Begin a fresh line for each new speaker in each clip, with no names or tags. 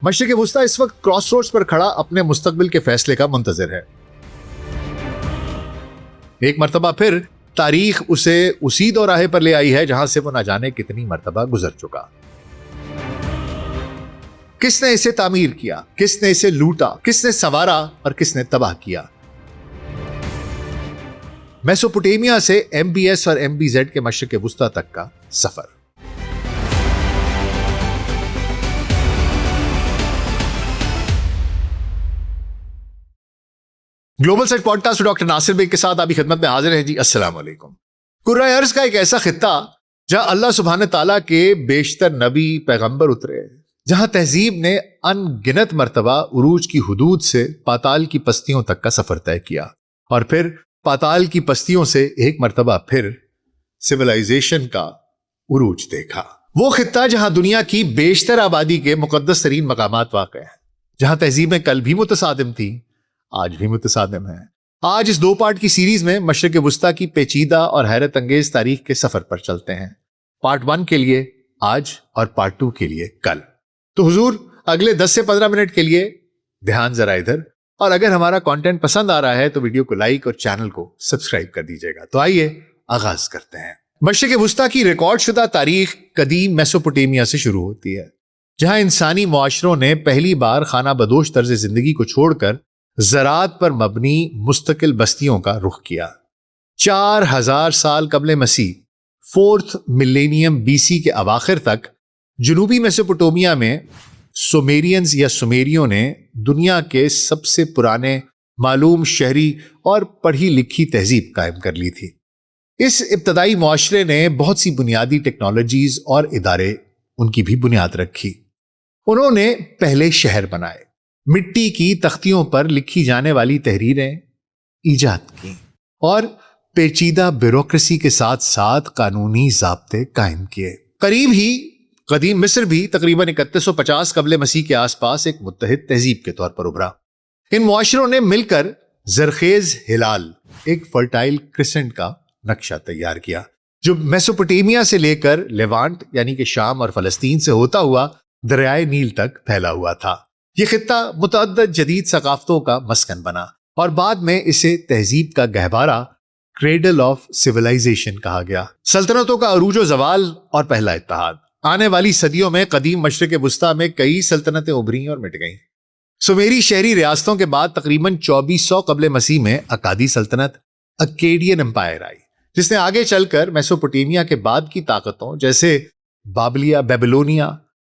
مشرق وسطی اس وقت کراس روڈز پر کھڑا اپنے مستقبل کے فیصلے کا منتظر ہے۔ ایک مرتبہ پھر تاریخ اسے اسی دوراہے پر لے آئی ہے جہاں سے وہ نہ جانے کتنی مرتبہ گزر چکا۔ کس نے اسے تعمیر کیا، کس نے اسے لوٹا، کس نے سنوارا اور کس نے تباہ کیا؟ میسوپوٹیمیا سے MBS اور MBZ کے مشرق وسطی تک کا سفر۔ Global search podcast doctor Nasir Baig کے ساتھ آپ کی خدمت میں حاضر ہیں۔ جی السلام علیکم۔ کرۂ ارض کا ایک ایسا خطہ جہاں اللہ سبحانہ تعالیٰ کے بیشتر نبی پیغمبر اترے، جہاں تہذیب نے ان گنت مرتبہ عروج کی حدود سے پاتال کی پستیوں تک کا سفر طے کیا، اور پھر پاتال کی پستیوں سے ایک مرتبہ پھر سویلائزیشن کا عروج دیکھا۔ وہ خطہ جہاں دنیا کی بیشتر آبادی کے مقدس ترین مقامات واقع ہیں، جہاں تہذیبیں کل بھی متصادم تھیں، آج بھی متصادم ہیں۔ آج اس 2 پارٹ کی سیریز میں مشرق وسطی کی پیچیدہ اور حیرت انگیز تاریخ کے سفر پر چلتے ہیں۔ پارٹ 1 کے لیے آج اور پارٹ 2 کے لیے کل۔ تو حضور اگلے 10 سے 15 منٹ کے لیے دھیان ذرا ادھر، اور اگر ہمارا کانٹینٹ پسند آ رہا ہے تو ویڈیو کو لائک اور چینل کو سبسکرائب کر دیجیے گا۔ تو آئیے آغاز کرتے ہیں۔ مشرق وسطی کی ریکارڈ شدہ تاریخ قدیم میسوپوٹیمیا سے شروع ہوتی ہے، جہاں انسانی معاشروں نے پہلی بار خانہ بدوش طرز زندگی کو چھوڑ کر زراعت پر مبنی مستقل بستیوں کا رخ کیا۔ 4000 سال قبل مسیح 4th ملینیم BC کے اواخر تک جنوبی میسوپوٹیمیا میں سومیرینز یا سومیریوں نے دنیا کے سب سے پرانے معلوم شہری اور پڑھی لکھی تہذیب قائم کر لی تھی۔ اس ابتدائی معاشرے نے بہت سی بنیادی ٹیکنالوجیز اور ادارے ان کی بھی بنیاد رکھی۔ انہوں نے پہلے شہر بنائے، مٹی کی تختیوں پر لکھی جانے والی تحریریں ایجاد کی، اور پیچیدہ بیوروکریسی کے ساتھ ساتھ قانونی ضابطے قائم کیے۔ قریب ہی قدیم مصر بھی تقریباً 3150 قبل مسیح کے آس پاس ایک متحد تہذیب کے طور پر ابھرا۔ ان معاشروں نے مل کر زرخیز ہلال، ایک فرٹائل کرسنٹ کا نقشہ تیار کیا، جو میسوپوٹیمیا سے لے کر لیوانٹ یعنی کہ شام اور فلسطین سے ہوتا ہوا دریائے نیل تک پھیلا ہوا تھا۔ یہ خطہ متعدد جدید ثقافتوں کا مسکن بنا، اور بعد میں اسے تہذیب کا گہوارہ، کریڈل آف سویلائزیشن کہا گیا۔ سلطنتوں کا عروج و زوال اور پہلا اتحاد۔ آنے والی صدیوں میں قدیم مشرق وسطی میں کئی سلطنتیں ابھریں اور مٹ گئیں۔ سومیری شہری ریاستوں کے بعد تقریباً 2400 قبل مسیح میں اکادی سلطنت، اکیڈین امپائر آئی، جس نے آگے چل کر میسوپوٹیمیا کے بعد کی طاقتوں جیسے بابلیا، بیبلونیا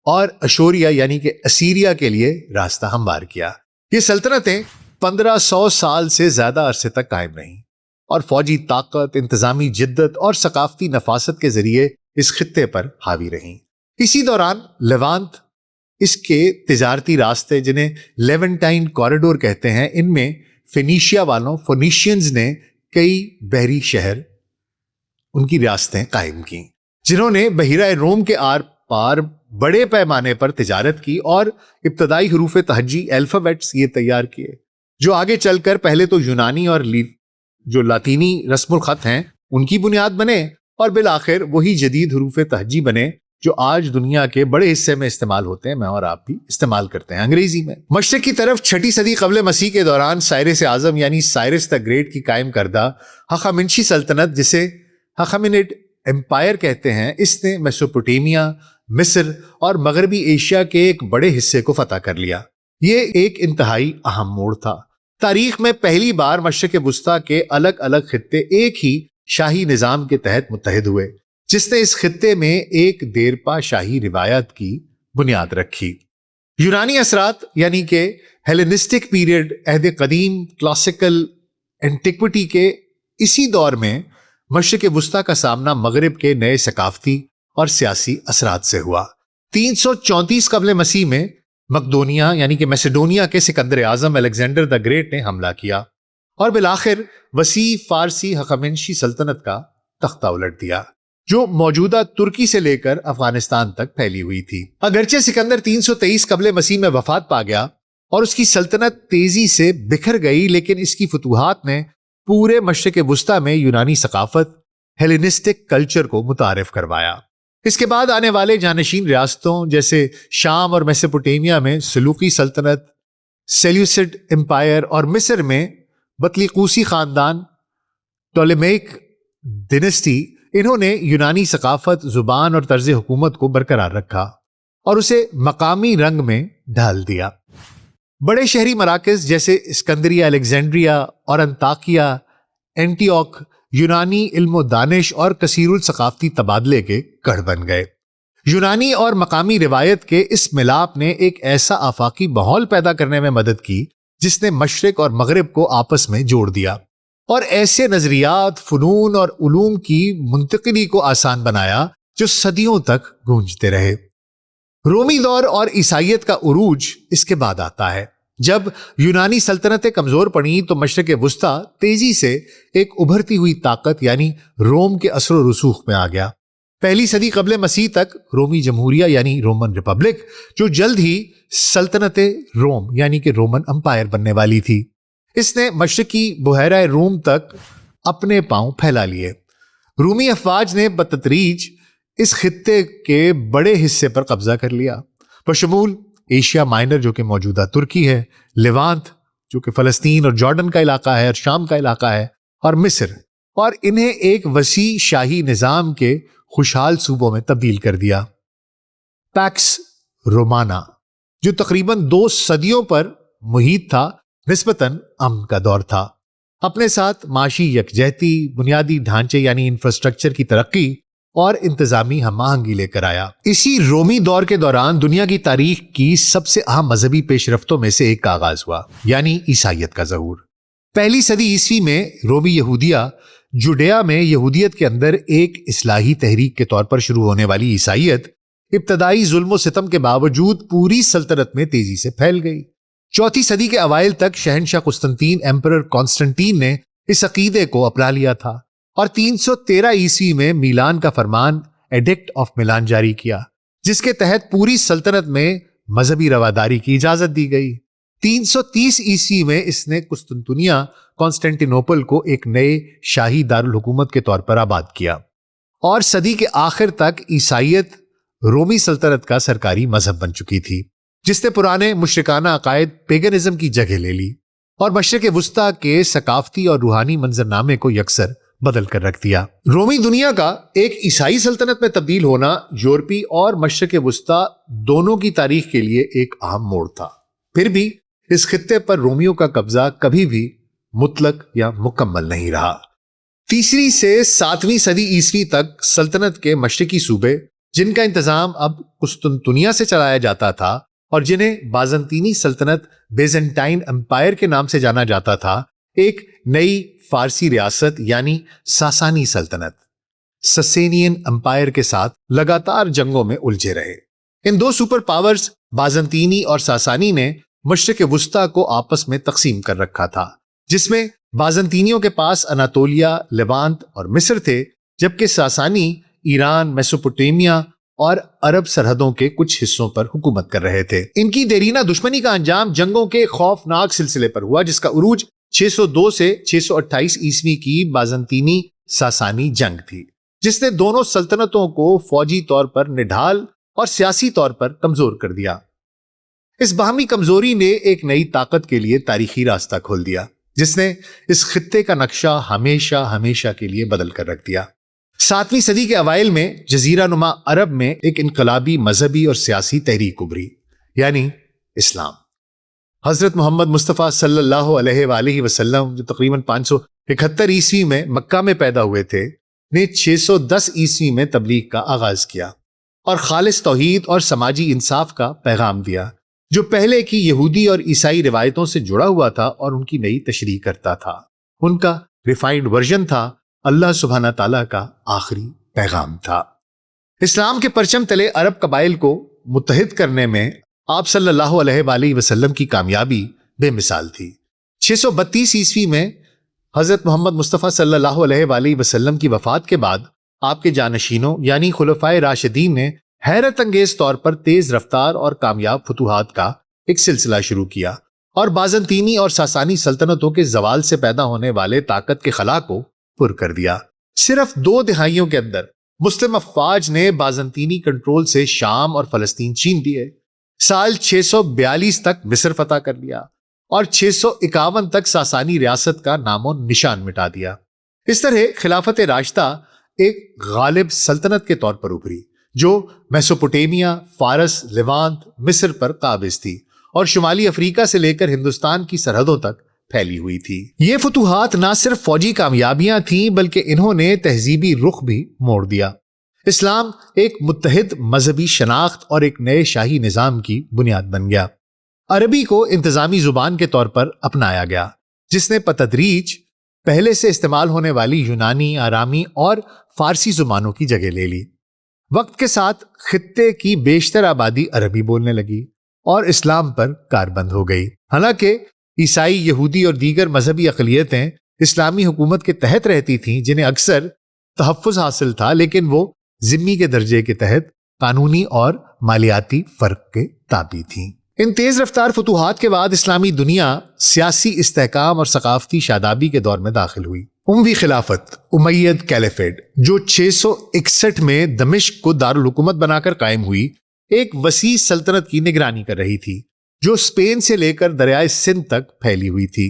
اور اشوریا یعنی کہ اسیریا کے لیے راستہ ہموار کیا۔ یہ سلطنتیں 1500 سال سے زیادہ عرصے تک قائم رہیں، اور فوجی طاقت، انتظامی جدت اور ثقافتی نفاست کے ذریعے اس خطے پر حاوی رہیں۔ اسی دوران لیوانت، اس کے تجارتی راستے جنہیں لیونٹائن کوریڈور کہتے ہیں، ان میں فینیشیا والوں فونیشینز نے کئی بحری شہر، ان کی ریاستیں قائم کیں، جنہوں نے بحیرہ روم کے آر پار بڑے پیمانے پر تجارت کی اور ابتدائی حروف تہجی الفابیٹس یہ تیار کیے، جو آگے چل کر پہلے تو یونانی اور جو لاطینی رسم الخط ہیں ان کی بنیاد بنے، اور بالآخر وہی جدید حروف تہجی بنے جو آج دنیا کے بڑے حصے میں استعمال ہوتے ہیں، میں اور آپ بھی استعمال کرتے ہیں انگریزی میں۔ مشرق کی طرف 6 صدی قبل مسیح کے دوران سائرس اعظم یعنی سائرس دا گریٹ کی قائم کردہ ہخامنشی سلطنت، جسے ہخامنیڈ امپائر کہتے ہیں، اس نے میسوپوٹیمیا، مصر اور مغربی ایشیا کے ایک بڑے حصے کو فتح کر لیا۔ یہ ایک انتہائی اہم موڑ تھا۔ تاریخ میں پہلی بار مشرق وسطی کے الگ الگ خطے ایک ہی شاہی نظام کے تحت متحد ہوئے، جس نے اس خطے میں ایک دیرپا شاہی روایت کی بنیاد رکھی۔ یونانی اثرات یعنی کہ ہیلینسٹک پیریڈ، عہد قدیم، کلاسیکل اینٹیکوٹی کے اسی دور میں مشرق وسطی کا سامنا مغرب کے نئے ثقافتی اور سیاسی اثرات سے ہوا۔ 334 قبل مسیح میں مقدونیا یعنی کہ میسیڈونیا کے سکندر اعظم الیگزینڈر دا گریٹ نے حملہ کیا، اور بالآخر وسیع فارسی ہخامنشی سلطنت کا تختہ الٹ دیا، جو موجودہ ترکی سے لے کر افغانستان تک پھیلی ہوئی تھی۔ اگرچہ سکندر 323 قبل مسیح میں وفات پا گیا اور اس کی سلطنت تیزی سے بکھر گئی، لیکن اس کی فتوحات نے پورے مشرق وسطی میں یونانی ثقافت، ہیلینسٹک کلچر کو متعارف کروایا۔ اس کے بعد آنے والے جانشین ریاستوں جیسے شام اور میسوپوٹیمیا میں سلوقی سلطنت، سیلیوسڈ امپائر اور مصر میں بطلیقوسی خاندان، ٹولمیک ڈینسٹی، انہوں نے یونانی ثقافت، زبان اور طرز حکومت کو برقرار رکھا اور اسے مقامی رنگ میں ڈھال دیا۔ بڑے شہری مراکز جیسے اسکندریہ، الیگزینڈریا اور انطاکیہ، اینٹیوک یونانی علم و دانش اور کثیر الثقافتی تبادلے کے گڑھ بن گئے۔ یونانی اور مقامی روایت کے اس ملاپ نے ایک ایسا آفاقی ماحول پیدا کرنے میں مدد کی جس نے مشرق اور مغرب کو آپس میں جوڑ دیا اور ایسے نظریات، فنون اور علوم کی منتقلی کو آسان بنایا جو صدیوں تک گونجتے رہے۔ رومی دور اور عیسائیت کا عروج اس کے بعد آتا ہے۔ جب یونانی سلطنتیں کمزور پڑیں تو مشرق وسطیٰ تیزی سے ایک ابھرتی ہوئی طاقت یعنی روم کے اثر و رسوخ میں آ گیا۔ پہلی صدی قبل مسیح تک رومی جمہوریہ یعنی رومن ریپبلک، جو جلد ہی سلطنت روم یعنی کہ رومن امپائر بننے والی تھی، اس نے مشرقی بحیرہ روم تک اپنے پاؤں پھیلا لیے۔ رومی افواج نے بتدریج اس خطے کے بڑے حصے پر قبضہ کر لیا، بشمول ایشیا مائنر جو کہ موجودہ ترکی ہے، لیوانت جو کہ فلسطین اور جارڈن کا علاقہ ہے اور شام کا علاقہ ہے، اور مصر، اور انہیں ایک وسیع شاہی نظام کے خوشحال صوبوں میں تبدیل کر دیا۔ پیکس رومانا جو تقریباً 2 صدیوں پر محیط تھا، نسبتاً امن کا دور تھا، اپنے ساتھ معاشی یکجہتی، بنیادی ڈھانچے یعنی انفراسٹرکچر کی ترقی اور انتظامی ہم آہنگی لے کر آیا۔ اسی رومی دور کے دوران دنیا کی تاریخ کی سب سے اہم مذہبی پیش رفتوں میں سے ایک کا آغاز ہوا، یعنی عیسائیت کا ظہور۔ پہلی صدی عیسوی میں رومی یہودیہ، جوڈیا میں یہودیت کے اندر ایک اصلاحی تحریک کے طور پر شروع ہونے والی عیسائیت ابتدائی ظلم و ستم کے باوجود پوری سلطنت میں تیزی سے پھیل گئی۔ 4 صدی کے اوائل تک شہنشاہ قسطنطین ایمپرر کانسٹنٹین نے اس عقیدے کو اپنا لیا تھا اور 313 عیسوی میں میلان کا فرمان ایڈکٹ آف میلان جاری کیا، جس کے تحت پوری سلطنت میں مذہبی رواداری کی اجازت دی گئی۔ 330 عیسوی میں اس نے قسطنطنیہ کانسٹینٹینوپل کو ایک نئے شاہی دارالحکومت کے طور پر آباد کیا، اور صدی کے آخر تک عیسائیت رومی سلطنت کا سرکاری مذہب بن چکی تھی، جس نے پرانے مشرکانہ عقائد پیگنزم کی جگہ لے لی اور مشرق وسطیٰ کے ثقافتی اور روحانی منظرنامے کو یکسر بدل کر رکھ دیا۔ رومی دنیا کا ایک عیسائی سلطنت میں تبدیل ہونا یورپی اور مشرق وسطیٰ دونوں کی تاریخ کے لیے ایک اہم موڑ تھا۔ پھر بھی اس خطے پر رومیوں کا قبضہ کبھی بھی مطلق یا مکمل نہیں رہا۔ 3 سے 7ویں صدی عیسوی تک سلطنت کے مشرقی صوبے، جن کا انتظام اب قسطنطنیہ سے چلایا جاتا تھا اور جنہیں بازنطینی سلطنت بیزنٹائن امپائر کے نام سے جانا جاتا تھا، ایک نئی فارسی ریاست یعنی ساسانی سلطنت سسینین امپائر کے ساتھ لگاتار جنگوں میں الجھے رہے۔ ان 2 سپر پاورز بازنطینی اور ساسانی نے مشرق وسطیٰ کو آپس میں تقسیم کر رکھا تھا، جس میں بازنطینیوں کے پاس اناطولیہ، لیوانت اور مصر تھے، جبکہ ساسانی ایران، میسوپوٹیمیا اور عرب سرحدوں کے کچھ حصوں پر حکومت کر رہے تھے۔ ان کی دیرینہ دشمنی کا انجام جنگوں کے خوفناک سلسلے پر ہوا، جس کا عروج 602 سے 628 عیسوی کی بازنطینی ساسانی جنگ تھی، جس نے دونوں سلطنتوں کو فوجی طور پر نڈھال اور سیاسی طور پر کمزور کر دیا۔ اس باہمی کمزوری نے ایک نئی طاقت کے لیے تاریخی راستہ کھول دیا، جس نے اس خطے کا نقشہ ہمیشہ کے لیے بدل کر رکھ دیا۔ 7ویں صدی کے اوائل میں جزیرہ نما عرب میں ایک انقلابی مذہبی اور سیاسی تحریک ابھری، یعنی اسلام۔ حضرت محمد مصطفیٰ صلی اللہ علیہ وآلہ وسلم، جو تقریباً 571 عیسوی میں مکہ میں پیدا ہوئے تھے، نے 610 عیسوی میں تبلیغ کا آغاز کیا اور خالص توحید اور سماجی انصاف کا پیغام دیا، جو پہلے کی یہودی اور عیسائی روایتوں سے جڑا ہوا تھا اور ان کی نئی تشریح کرتا تھا۔ ان کا ریفائنڈ ورژن تھا، اللہ سبحانہ تعالیٰ کا آخری پیغام تھا۔ اسلام کے پرچم تلے عرب قبائل کو متحد کرنے میں آپ صلی اللہ علیہ وآلہ وسلم کی کامیابی بے مثال تھی۔ 632 عیسوی میں حضرت محمد مصطفیٰ صلی اللہ علیہ وآلہ وسلم کی وفات کے بعد آپ کے جانشینوں یعنی خلفائے راشدین نے حیرت انگیز طور پر تیز رفتار اور کامیاب فتوحات کا ایک سلسلہ شروع کیا اور بازنطینی اور ساسانی سلطنتوں کے زوال سے پیدا ہونے والے طاقت کے خلا کو پر کر دیا۔ صرف 2 دہائیوں کے اندر مسلم افواج نے بازنطینی کنٹرول سے شام اور فلسطین چھین لیے، سال 642 تک مصر فتح کر لیا اور 651 تک ساسانی ریاست کا نام و نشان مٹا دیا۔ اس طرح خلافت راشدہ ایک غالب سلطنت کے طور پر ابھری جو میسوپوٹیمیا، فارس، لیوانت، مصر پر قابض تھی اور شمالی افریقہ سے لے کر ہندوستان کی سرحدوں تک پھیلی ہوئی تھی۔ یہ فتوحات نہ صرف فوجی کامیابیاں تھیں بلکہ انہوں نے تہذیبی رخ بھی موڑ دیا۔ اسلام ایک متحد مذہبی شناخت اور ایک نئے شاہی نظام کی بنیاد بن گیا۔ عربی کو انتظامی زبان کے طور پر اپنایا گیا، جس نے بتدریج پہلے سے استعمال ہونے والی یونانی، آرامی اور فارسی زبانوں کی جگہ لے لی۔ وقت کے ساتھ خطے کی بیشتر آبادی عربی بولنے لگی اور اسلام پر کاربند ہو گئی۔ حالانکہ عیسائی، یہودی اور دیگر مذہبی اقلیتیں اسلامی حکومت کے تحت رہتی تھیں جنہیں اکثر تحفظ حاصل تھا، لیکن وہ ذمی کے درجے کے تحت قانونی اور مالیاتی فرق کے تابع تھیں۔ ان تیز رفتار فتوحات کے بعد اسلامی دنیا سیاسی استحکام اور ثقافتی شادابی کے دور میں داخل ہوئی۔ اموی خلافت، امید کیلیفیٹ، جو 661 میں دمشق کو دارالحکومت بنا کر قائم ہوئی، ایک وسیع سلطنت کی نگرانی کر رہی تھی جو اسپین سے لے کر دریائے سندھ تک پھیلی ہوئی تھی۔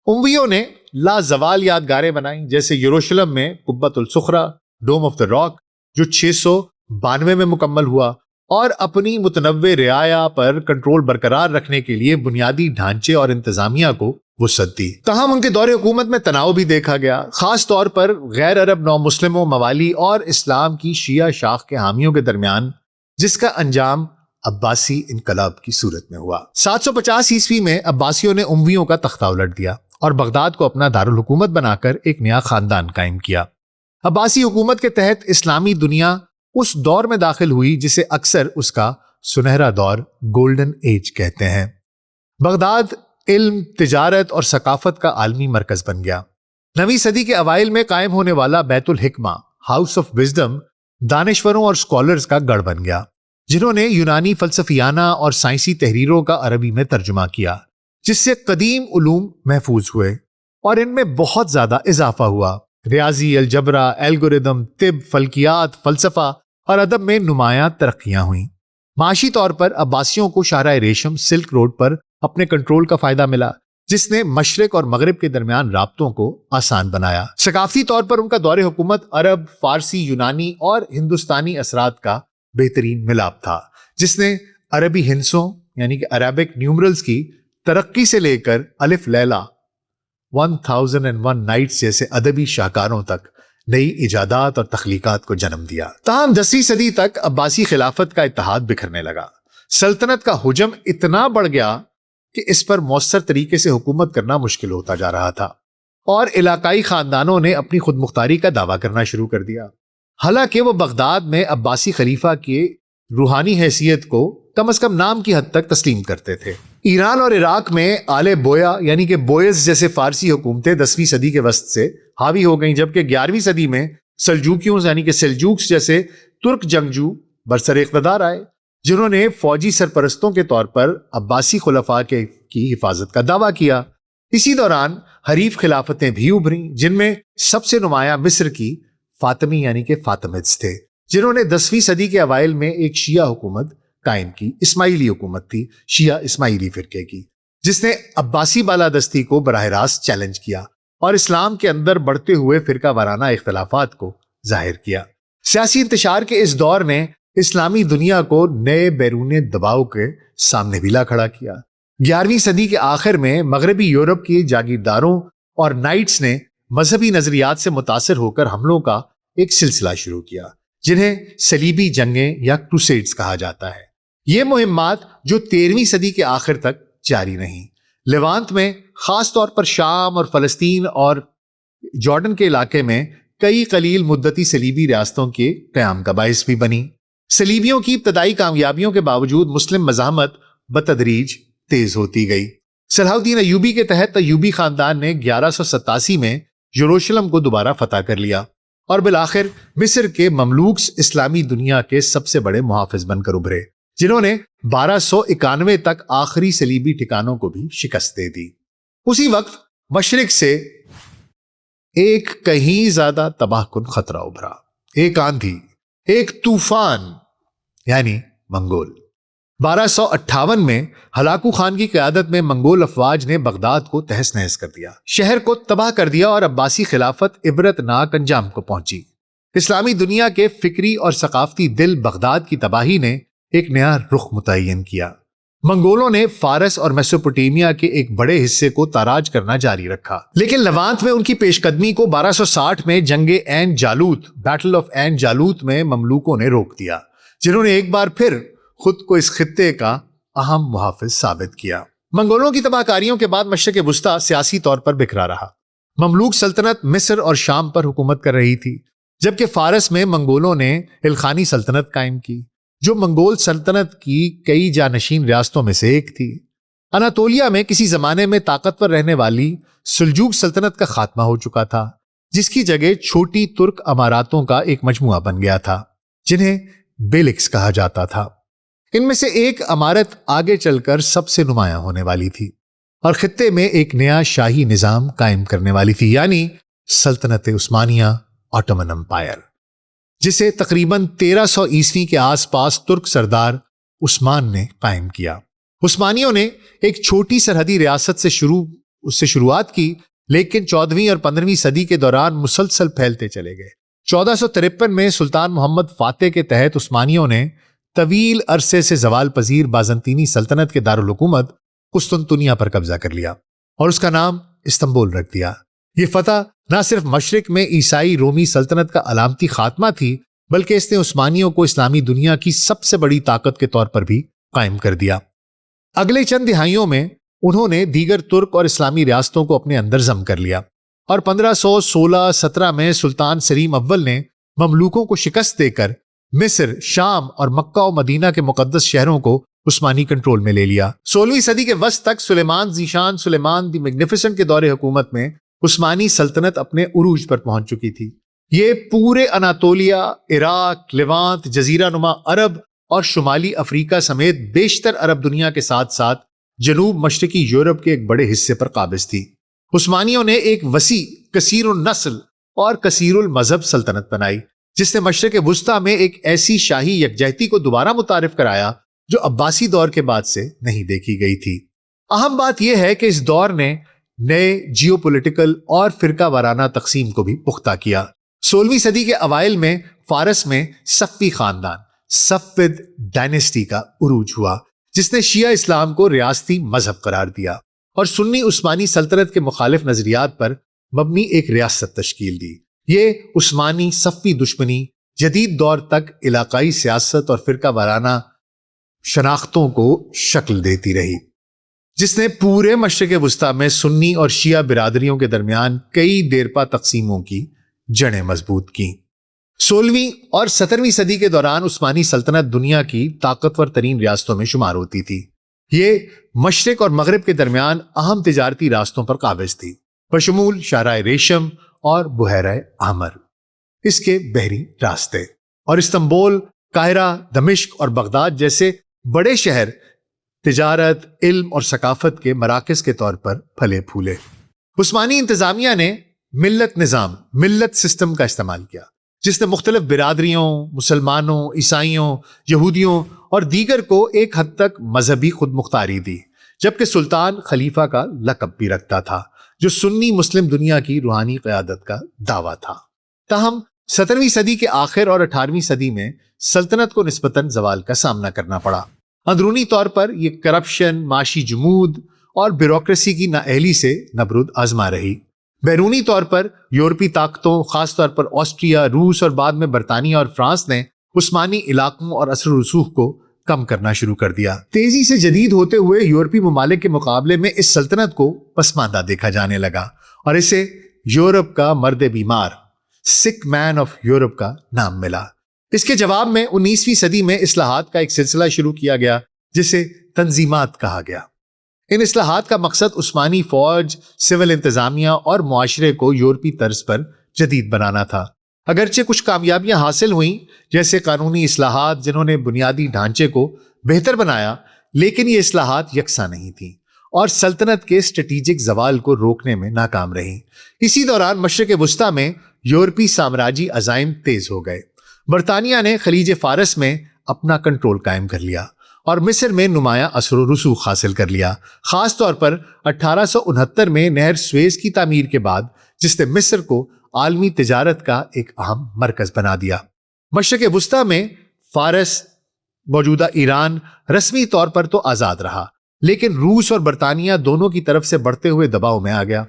امویوں نے لازوال یادگاریں بنائیں، جیسے یروشلم میں قبۃ الصخرہ، ڈوم آف دا راک، جو 692 میں مکمل ہوا، اور اپنی متنوع رعایا پر کنٹرول برقرار رکھنے کے لیے بنیادی ڈھانچے اور انتظامیہ کو وسعت دی۔ تاہم ان کے دور حکومت میں تناؤ بھی دیکھا گیا، خاص طور پر غیر عرب نو مسلموں، موالی اور اسلام کی شیعہ شاخ کے حامیوں کے درمیان، جس کا انجام عباسی انقلاب کی صورت میں ہوا۔ 750 عیسوی میں عباسیوں نے امویوں کا تختہ الٹ دیا اور بغداد کو اپنا دارالحکومت بنا کر ایک نیا خاندان قائم کیا۔ عباسی حکومت کے تحت اسلامی دنیا اس دور میں داخل ہوئی جسے اکثر اس کا سنہرا دور، گولڈن ایج کہتے ہیں۔ بغداد علم، تجارت اور ثقافت کا عالمی مرکز بن گیا۔ 9ویں صدی کے اوائل میں قائم ہونے والا بیت الحکمہ، ہاؤس آف وزڈم، دانشوروں اور اسکالرز کا گڑھ بن گیا جنہوں نے یونانی فلسفیانہ اور سائنسی تحریروں کا عربی میں ترجمہ کیا، جس سے قدیم علوم محفوظ ہوئے اور ان میں بہت زیادہ اضافہ ہوا۔ ریاضی، الجبرا، الگوریدم، طب، فلکیات، فلسفہ اور ادب میں نمایاں ترقیاں ہوئیں۔ معاشی طور پر عباسیوں کو شاہراہ ریشم، سلک روڈ پر اپنے کنٹرول کا فائدہ ملا، جس نے مشرق اور مغرب کے درمیان رابطوں کو آسان بنایا۔ ثقافتی طور پر ان کا دور حکومت عرب، فارسی، یونانی اور ہندوستانی اثرات کا بہترین ملاپ تھا، جس نے عربی ہندسوں یعنی کہ عربک نیومرلز کی ترقی سے لے کر الف لیلہ، 1001 نائٹس جیسے ادبی شاہکاروں تک نئی ایجادات اور تخلیقات کو جنم دیا۔ تاہم 10ویں صدی تک عباسی خلافت کا اتحاد بکھرنے لگا۔ سلطنت کا حجم اتنا بڑھ گیا کہ اس پر مؤثر طریقے سے حکومت کرنا مشکل ہوتا جا رہا تھا اور علاقائی خاندانوں نے اپنی خود مختاری کا دعویٰ کرنا شروع کر دیا، حالانکہ وہ بغداد میں عباسی خلیفہ کی روحانی حیثیت کو کم از کم نام کی حد تک تسلیم کرتے تھے۔ ایران اور عراق میں آل بویا یعنی کہ بوئز جیسے فارسی حکومتیں 10ویں صدی کے وسط سے حاوی ہو گئیں، جبکہ 11ویں صدی میں سلجوکیوں یعنی کہ سلجوکس جیسے ترک جنگجو برسر اقتدار آئے، جنہوں نے فوجی سرپرستوں کے طور پر عباسی خلفاء کی حفاظت کا دعویٰ کیا۔ اسی دوران حریف خلافتیں بھی ابھریں، جن میں سب سے نمایاں مصر کی فاطمی یعنی کہ فاطمیدز تھے، جنہوں نے 10ویں صدی کے اوائل میں ایک شیعہ حکومت قائم کی۔ اسماعیلی حکومت تھی، شیعہ اسماعیلی فرقے کی، جس نے عباسی بالادستی کو براہ راست چیلنج کیا اور اسلام کے اندر بڑھتے ہوئے فرقہ وارانہ اختلافات کو ظاہر کیا۔ سیاسی انتشار کے اس دور نے اسلامی دنیا کو نئے بیرونی دباؤ کے سامنے بھی لا کھڑا کیا۔ 11ویں صدی کے آخر میں مغربی یورپ کے جاگیرداروں اور نائٹس نے مذہبی نظریات سے متاثر ہو کر حملوں کا ایک سلسلہ شروع کیا، جنہیں صلیبی جنگیں یا کروسیڈز کہا جاتا ہے۔ یہ مہمات جو 13ویں صدی کے آخر تک جاری رہیں، لیوانت میں خاص طور پر شام اور فلسطین اور جارڈن کے علاقے میں کئی قلیل مدتی صلیبی ریاستوں کے قیام کا باعث بھی بنی۔ صلیبیوں کی ابتدائی کامیابیوں کے باوجود مسلم مزاحمت بتدریج تیز ہوتی گئی۔ صلاح الدین ایوبی کے تحت ایوبی خاندان نے 1187 میں یروشلم کو دوبارہ فتح کر لیا اور بالآخر مصر کے مملوکس اسلامی دنیا کے سب سے بڑے محافظ بن کر ابھرے، جنہوں نے 1291 تک آخری صلیبی ٹھکانوں کو بھی شکست دے دی۔ اسی وقت مشرق سے ایک کہیں زیادہ تباہ کن خطرہ ابھرا۔ ایک آندھی ایک طوفان یعنی منگول۔ 1258 میں ہلاکو خان کی قیادت میں منگول افواج نے بغداد کو تہس نہس کر دیا، شہر کو تباہ کر دیا اور عباسی خلافت عبرتناک انجام کو پہنچی۔ اسلامی دنیا کے فکری اور ثقافتی دل بغداد کی تباہی نے ایک نیا رخ متعین کیا۔ منگولوں نے فارس اور میسوپوٹیمیا کے ایک بڑے حصے کو تاراج کرنا جاری رکھا، لیکن لوانت میں ان کی پیش قدمی کو 1260 میں جنگ عین جالوت بیٹل آف عین جالوت میں مملوکوں نے روک دیا، جنہوں نے ایک بار پھر خود کو اس خطے کا اہم محافظ ثابت کیا۔ منگولوں کی تباہ کاریوں کے بعد مشرق وسطیٰ سیاسی طور پر بکھرا رہا۔ مملوک سلطنت مصر اور شام پر حکومت کر رہی تھی، جبکہ فارس میں منگولوں نے الخانی سلطنت قائم کی، جو منگول سلطنت کی کئی جانشین ریاستوں میں سے ایک تھی۔ اناطولیہ میں کسی زمانے میں طاقتور رہنے والی سلجوق سلطنت کا خاتمہ ہو چکا تھا، جس کی جگہ چھوٹی ترک اماراتوں کا ایک مجموعہ بن گیا تھا، جنہیں بیلکس کہا جاتا تھا۔ ان میں سے ایک امارت آگے چل کر سب سے نمایاں ہونے والی تھی اور خطے میں ایک نیا شاہی نظام قائم کرنے والی تھی، یعنی سلطنت عثمانیہ آٹومن امپائر، جسے تقریباً 1300 عیسوی کے آس پاس ترک سردار عثمان نے قائم کیا۔ عثمانیوں نے ایک چھوٹی سرحدی ریاست سے شروعات کی، لیکن 14ویں اور 15ویں صدی کے دوران مسلسل پھیلتے چلے گئے۔ 1453 میں سلطان محمد فاتح کے تحت عثمانیوں نے طویل عرصے سے زوال پذیر بازنطینی سلطنت کے دارالحکومت قسطنطنیہ پر قبضہ کر لیا اور اس کا نام استنبول رکھ دیا۔ یہ فتح نہ صرف مشرق میں عیسائی رومی سلطنت کا علامتی خاتمہ تھی، بلکہ اس نے عثمانیوں کو اسلامی دنیا کی سب سے بڑی طاقت کے طور پر بھی قائم کر دیا۔ اگلے چند دہائیوں میں انہوں نے دیگر ترک اور اسلامی ریاستوں کو اپنے اندر ضم کر لیا، اور 1516-17 میں سلطان سلیم اول نے مملوکوں کو شکست دے کر مصر، شام اور مکہ و مدینہ کے مقدس شہروں کو عثمانی کنٹرول میں لے لیا۔ 16ویں صدی کے وسط تک سلیمان ذیشان سلیمان دی میگنیفیسنٹ کے دور حکومت میں عثمانی سلطنت اپنے عروج پر پہنچ چکی تھی۔ یہ پورے اناطولیہ، عراق، لیوانت، جزیرہ نما عرب اور شمالی افریقہ سمیت بیشتر عرب دنیا کے ساتھ ساتھ جنوب مشرقی یورپ کے ایک بڑے حصے پر قابض تھی۔ عثمانیوں نے ایک وسیع، کثیر النسل اور کثیر المذہب سلطنت بنائی، جس نے مشرق وسطیٰ میں ایک ایسی شاہی یکجہتی کو دوبارہ متعارف کرایا جو عباسی دور کے بعد سے نہیں دیکھی گئی تھی۔ اہم بات یہ ہے کہ اس دور نے نئے جیو پولیٹیکل اور فرقہ وارانہ تقسیم کو بھی پختہ کیا۔ 16ویں صدی کے اوائل میں فارس میں صفوی خاندان صفوید ڈائنیسٹی کا عروج ہوا، جس نے شیعہ اسلام کو ریاستی مذہب قرار دیا اور سنی عثمانی سلطنت کے مخالف نظریات پر مبنی ایک ریاست تشکیل دی۔ یہ عثمانی صفوی دشمنی جدید دور تک علاقائی سیاست اور فرقہ وارانہ شناختوں کو شکل دیتی رہی، جس نے پورے مشرق وسطیٰ میں سنی اور شیعہ برادریوں کے درمیان کئی دیرپا تقسیموں کی جڑیں مضبوط کیں۔ 16ویں اور 17ویں صدی کے دوران عثمانی سلطنت دنیا کی طاقتور ترین ریاستوں میں شمار ہوتی تھی۔ یہ مشرق اور مغرب کے درمیان اہم تجارتی راستوں پر قابض تھی، بشمول شاہراہ ریشم اور بحیرہ احمر، اس کے بحری راستے، اور استنبول، قاہرہ، دمشق اور بغداد جیسے بڑے شہر تجارت، علم اور ثقافت کے مراکز کے طور پر پھلے پھولے۔ عثمانی انتظامیہ نے ملت سسٹم کا استعمال کیا، جس نے مختلف برادریوں، مسلمانوں، عیسائیوں، یہودیوں اور دیگر کو ایک حد تک مذہبی خود مختاری دی، جبکہ سلطان خلیفہ کا لقب بھی رکھتا تھا، جو سنی مسلم دنیا کی روحانی قیادت کا دعویٰ تھا۔ تاہم 17ویں صدی کے آخر اور 18ویں صدی میں سلطنت کو نسبتاً زوال کا سامنا کرنا پڑا۔ اندرونی طور پر یہ کرپشن، معاشی جمود اور بیوروکریسی کی نااہلی سے نبرد آزما رہی۔ بیرونی طور پر یورپی طاقتوں، خاص طور پر آسٹریا، روس اور بعد میں برطانیہ اور فرانس نے عثمانی علاقوں اور اثر و رسوخ کو کم کرنا شروع کر دیا۔ تیزی سے جدید ہوتے ہوئے یورپی ممالک کے مقابلے میں اس سلطنت کو پسماندہ دیکھا جانے لگا اور اسے یورپ کا مرد بیمار، سک مین آف یورپ کا نام ملا۔ اس کے جواب میں 19ویں صدی میں اصلاحات کا ایک سلسلہ شروع کیا گیا، جسے تنظیمات کہا گیا۔ ان اصلاحات کا مقصد عثمانی فوج، سول انتظامیہ اور معاشرے کو یورپی طرز پر جدید بنانا تھا۔ اگرچہ کچھ کامیابیاں حاصل ہوئیں، جیسے قانونی اصلاحات جنہوں نے بنیادی ڈھانچے کو بہتر بنایا، لیکن یہ اصلاحات یکساں نہیں تھیں اور سلطنت کے اسٹریٹجک زوال کو روکنے میں ناکام رہیں۔ اسی دوران مشرق وسطیٰ میں یورپی سامراجی عزائم تیز ہو گئے۔ برطانیہ نے خلیج فارس میں اپنا کنٹرول قائم کر لیا اور مصر میں نمایاں اثر و رسوخ حاصل کر لیا، خاص طور پر 1869 میں نہر سویز کی تعمیر کے بعد، جس نے مصر کو عالمی تجارت کا ایک اہم مرکز بنا دیا۔ مشرق وسطیٰ میں فارس، موجودہ ایران، رسمی طور پر تو آزاد رہا، لیکن روس اور برطانیہ دونوں کی طرف سے بڑھتے ہوئے دباؤ میں آ گیا۔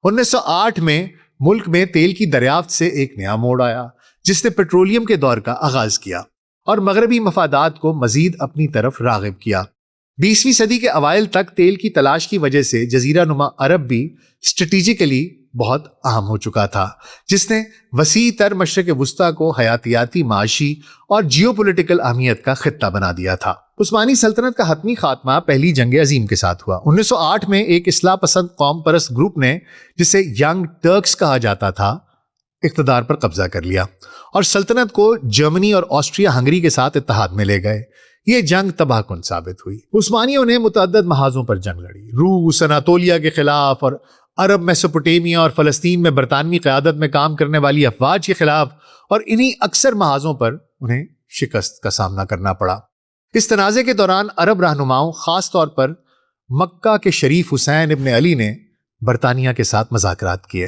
1908 میں ملک میں تیل کی دریافت سے ایک نیا موڑ آیا، جس نے پیٹرولیم کے دور کا آغاز کیا اور مغربی مفادات کو مزید اپنی طرف راغب کیا۔ 20ویں صدی کے اوائل تک تیل کی تلاش کی وجہ سے جزیرہ نما عرب بھی اسٹریٹجیکلی بہت اہم ہو چکا تھا، جس نے وسیع تر مشرق وسطیٰ کو حیاتیاتی، معاشی اور جیو پولیٹیکل اہمیت کا خطہ بنا دیا تھا۔ عثمانی سلطنت کا حتمی خاتمہ پہلی جنگ عظیم کے ساتھ ہوا۔ 1908 میں ایک اصلاح پسند قوم پرست گروپ نے، جسے ینگ ٹرکس کہا جاتا تھا، اقتدار پر قبضہ کر لیا اور سلطنت کو جرمنی اور آسٹریا ہنگری کے ساتھ اتحاد میں لے گئے۔ یہ جنگ تباہ کن ثابت ہوئی۔ عثمانیوں نے متعدد محاذوں پر جنگ لڑی، روس، اناطولیہ کے خلاف اور عرب میسوپوٹیمیا اور فلسطین میں برطانوی قیادت میں کام کرنے والی افواج کے خلاف، اور انہی اکثر محاذوں پر انہیں شکست کا سامنا کرنا پڑا۔ اس تنازع کے دوران عرب رہنماؤں، خاص طور پر مکہ کے شریف حسین ابن علی نے برطانیہ کے ساتھ مذاکرات کیے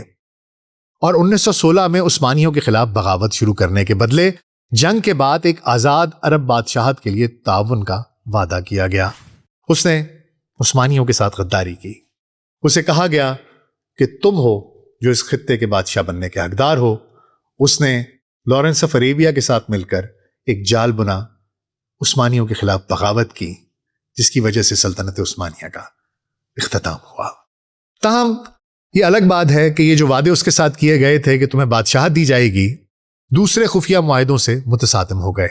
اور 1916 میں عثمانیوں کے خلاف بغاوت شروع کرنے کے بدلے جنگ کے بعد ایک آزاد عرب بادشاہت کے لیے تعاون کا وعدہ کیا گیا۔ اس نے عثمانیوں کے ساتھ غداری کی۔ اسے کہا گیا کہ تم ہو جو اس خطے کے بادشاہ بننے کے حقدار ہو۔ اس نے لارنس آف عربیہ کے ساتھ مل کر ایک جال بنا، عثمانیوں کے خلاف بغاوت کی، جس کی وجہ سے سلطنت عثمانیہ کا اختتام ہوا۔ تاہم یہ الگ بات ہے کہ یہ جو وعدے اس کے ساتھ کیے گئے تھے کہ تمہیں بادشاہت دی جائے گی، دوسرے خفیہ معاہدوں سے متصادم ہو گئے۔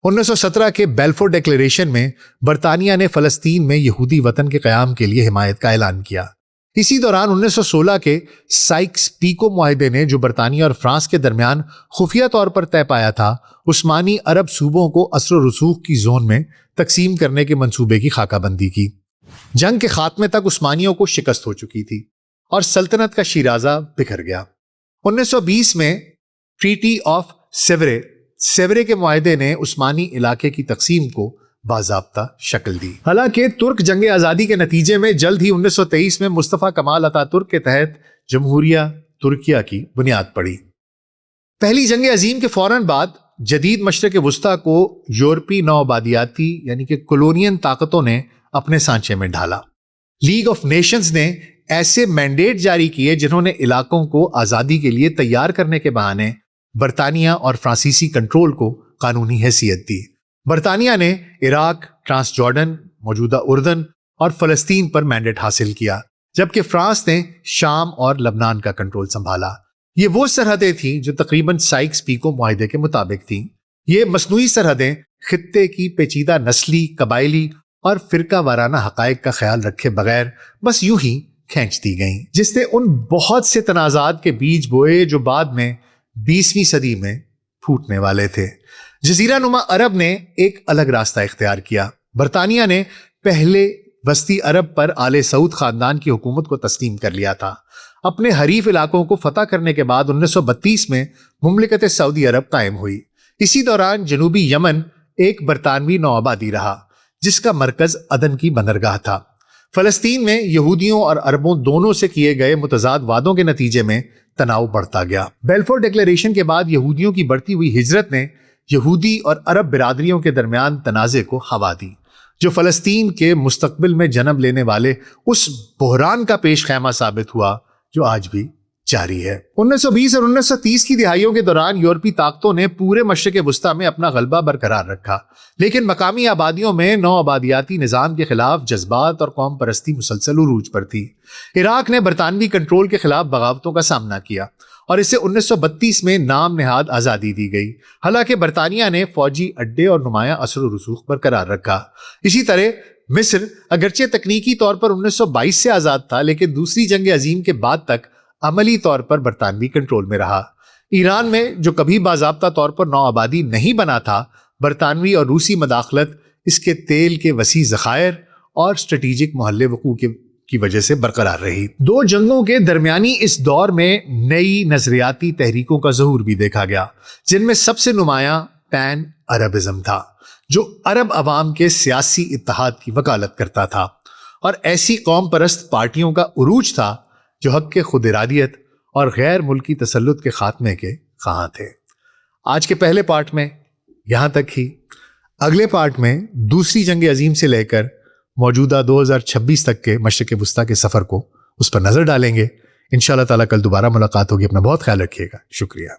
1917 کے بیلفور ڈیکلیریشن میں برطانیہ نے فلسطین میں یہودی وطن کے قیام کے لیے حمایت کا اعلان کیا۔ اسی دوران 1916 کے سائکس پیکو معاہدے نے، جو برطانیہ اور فرانس کے درمیان خفیہ طور پر طے پایا تھا، عثمانی عرب صوبوں کو اثر و رسوخ کی زون میں تقسیم کرنے کے منصوبے کی خاکہ بندی کی۔ جنگ کے خاتمے تک عثمانیوں کو شکست ہو چکی تھی اور سلطنت کا شیرازہ بکھر گیا۔ 1920 میں ٹریٹی آف سیورے کے معاہدے نے عثمانی علاقے کی تقسیم کو باضابطہ شکل دی۔ حالانکہ ترک جنگ آزادی کے نتیجے میں جلد ہی 1923 میں مصطفیٰ کمال اتا ترک کے تحت جمہوریہ ترکیہ کی بنیاد پڑی۔ پہلی جنگ عظیم کے فوراً بعد جدید مشرق وسطیٰ کو یورپی نوآبادیاتی یعنی کہ کولونین طاقتوں نے اپنے سانچے میں ڈھالا۔ لیگ آف نیشنز نے ایسے مینڈیٹ جاری کیے جنہوں نے علاقوں کو آزادی کے لیے تیار کرنے کے بہانے برطانیہ اور فرانسیسی کنٹرول کو قانونی حیثیت دی۔ برطانیہ نے عراق، ٹرانس جارڈن، موجودہ اردن اور فلسطین پر مینڈیٹ حاصل کیا، جبکہ فرانس نے شام اور لبنان کا کنٹرول سنبھالا۔ یہ وہ سرحدیں تھیں جو تقریباً سائکس پیکو معاہدے کے مطابق تھیں۔ یہ مصنوعی سرحدیں خطے کی پیچیدہ نسلی، قبائلی اور فرقہ وارانہ حقائق کا خیال رکھے بغیر بس یوں ہی کھینچ دی گئیں، جس نے ان بہت سے تنازعات کے بیج بوئے جو بعد میں 20ویں صدی میں پھوٹنے والے تھے۔ جزیرہ نما عرب نے ایک الگ راستہ اختیار کیا۔ برطانیہ نے پہلے وسطی عرب پر آل سعود خاندان کی حکومت کو تسلیم کر لیا تھا۔ اپنے حریف علاقوں کو فتح کرنے کے بعد 1932 میں مملکت سعودی عرب قائم ہوئی۔ اسی دوران جنوبی یمن ایک برطانوی نوآبادی رہا، جس کا مرکز عدن کی بندرگاہ تھا۔ فلسطین میں یہودیوں اور عربوں دونوں سے کیے گئے متضاد وعدوں کے نتیجے میں تناؤ بڑھتا گیا۔ بیلفور ڈیکلیریشن کے بعد یہودیوں کی بڑھتی ہوئی ہجرت نے یہودی اور عرب برادریوں کے درمیان تنازع کو ہوا دی، جو فلسطین کے مستقبل میں جنم لینے والے اس بحران کا پیش خیمہ ثابت ہوا جو آج بھی جاری ہے۔ 1920 اور 1930 کی دہائیوں کے دوران یورپی طاقتوں نے پورے مشرق وسطیٰ میں اپنا غلبہ برقرار رکھا، لیکن مقامی آبادیوں میں نو آبادیاتی نظام کے خلاف جذبات اور قوم پرستی مسلسل عروج پر تھی۔ عراق نے برطانوی کنٹرول کے خلاف بغاوتوں کا سامنا کیا اور اسے 1932 میں نام نہاد آزادی دی گئی، حالانکہ برطانیہ نے فوجی اڈے اور نمایاں اثر و رسوخ برقرار رکھا۔ اسی طرح مصر اگرچہ تکنیکی طور پر 1922 سے آزاد تھا، لیکن دوسری جنگ عظیم کے بعد تک عملی طور پر برطانوی کنٹرول میں رہا۔ ایران میں، جو کبھی باضابطہ طور پر نو آبادی نہیں بنا تھا، برطانوی اور روسی مداخلت اس کے تیل کے وسیع ذخائر اور اسٹریٹجک محل وقوع کی وجہ سے برقرار رہی۔ دو جنگوں کے درمیانی اس دور میں نئی نظریاتی تحریکوں کا ظہور بھی دیکھا گیا، جن میں سب سے نمایاں پین عربزم تھا جو عرب عوام کے سیاسی اتحاد کی وکالت کرتا تھا، اور ایسی قوم پرست پارٹیوں کا عروج تھا جو حق کے خود ارادیت اور غیر ملکی تسلط کے خاتمے کے خواہاں تھے۔ آج کے پہلے پارٹ میں یہاں تک ہی۔ اگلے پارٹ میں دوسری جنگ عظیم سے لے کر موجودہ 2026 تک کے مشرق وسطیٰ کے سفر کو اس پر نظر ڈالیں گے۔ انشاءاللہ تعالیٰ کل دوبارہ ملاقات ہوگی۔ اپنا بہت خیال رکھیے گا۔ شکریہ۔